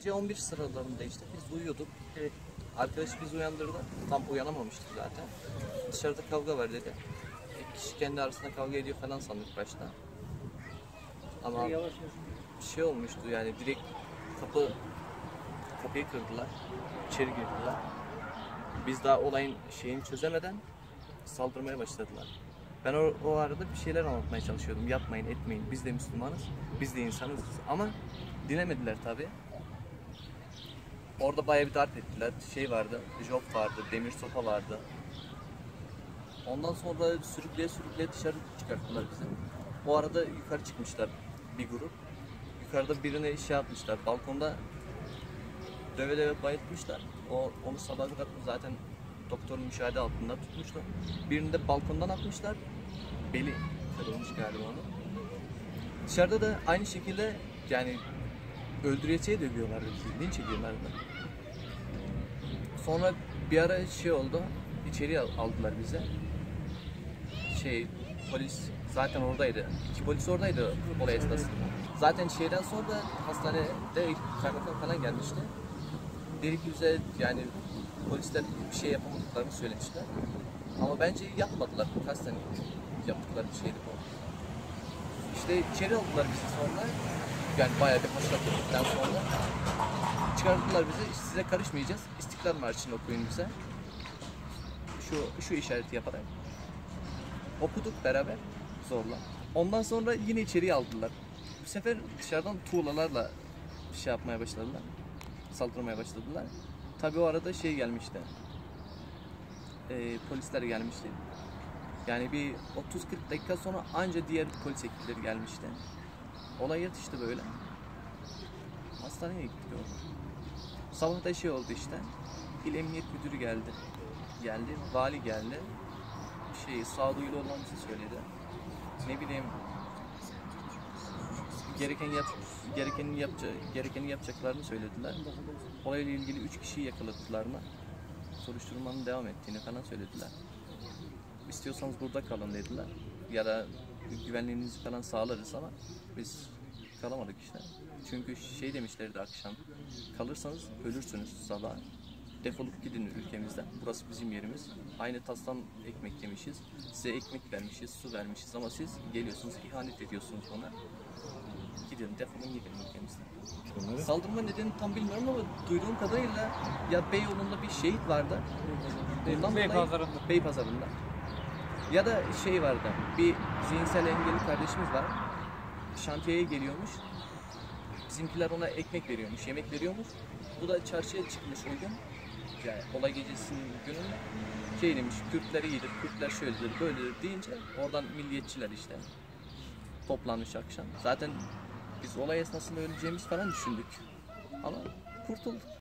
Gece 11 sıralarında işte biz uyuyorduk. Arkadaş bizi uyandırdı. Tam uyanamamıştık zaten. Dışarıda kavga var dedi. Kişi kendi arasında kavga ediyor falan sandık başta. Ama şey olmuştu yani direkt kapıyı kırdılar. İçeri girdiler. Biz daha olayın şeyini çözemeden saldırmaya başladılar. Ben o arada bir şeyler anlatmaya çalışıyordum. Yapmayın, etmeyin. Biz de Müslümanız. Biz de insanız. Ama dinlemediler tabii. Orada bayağı bir darp ettiler. Şey vardı, job vardı, demir sopa vardı. Ondan sonra sürükleye dışarı çıkarttılar bizi. O arada yukarı çıkmışlar bir grup. Yukarıda birine şey yapmışlar. Balkonda döve bayıltmışlar. Onu sabaha kadar zaten doktorun müşahede altında tutmuştu. Birini de balkondan atmışlar. Beli kırılmış galiba onu. Dışarıda da aynı şekilde yani öldüreceği dövüyorlardı bizi. Linç ediyorlardı. Sonra bir ara şey oldu. İçeri aldılar bizi. Polis zaten oradaydı. 2 polis oradaydı olay esnasında. Zaten şeyden sonra da hastanede kaymakam falan gelmişti. Dedi ki bize yani polisler bir şey yapamadıklarını söylemişler. Ama bence yapmadılar. Kasten yaptıkları bir şeydi bu. İşte içeri aldılar bizi sonra. Yani bayağı bir haşlattıktan sonra çıkarttılar bizi. Size karışmayacağız. İstiklal Marşı'nı okuyun bize. Şu işareti yaparak. Okuduk beraber zorla. Ondan sonra yine içeriye aldılar. Bu sefer dışarıdan tuğlalarla şey yapmaya başladılar. Saldırmaya başladılar. Tabii o arada şey gelmişti. Polisler gelmişti. Yani bir 30-40 dakika sonra anca diğer polis ekipleri gelmişti. Olay yatıştı böyle. Hastaneye gittik orada. Sabah da şey oldu işte. İl Emniyet Müdürü geldi. Vali geldi. Sağduyulu olmamızı söyledi. Ne bileyim gerekeni yapacaklarını söylediler. Olayla ilgili 3 kişiyi yakaladılar mı? Soruşturmanın devam ettiğini falan söylediler. İstiyorsanız burada kalın dediler. Ya da güvenliğinizi falan sağlarız ama biz kalamadık işte. Çünkü şey demişlerdi akşam. Kalırsanız ölürsünüz sabah. Defolup gidin ülkemizden. Burası bizim yerimiz. Aynı tastan ekmek yemişiz. Size ekmek vermişiz, su vermişiz ama siz geliyorsunuz, ihanet ediyorsunuz ona. Gidin, defolun gidin ülkemizden. Saldırma nedenini tam bilmiyorum ama duyduğum kadarıyla ya Beyoğlu'nda bir şehit vardı. Beypazarı'nda. Ya da şey vardı, bir zihinsel engelli kardeşimiz var. Şantiyeye geliyormuş. Bizimkiler ona ekmek veriyormuş, yemek veriyormuş. Bu da çarşıya çıkmış o gün. Yani olay gecesinin gününde şey demiş, Kürtler iyidir, Kürtler şöyledir, böyledir deyince oradan milliyetçiler işte toplanmış akşam. Zaten biz olay esnasında öleceğimiz falan düşündük ama kurtulduk.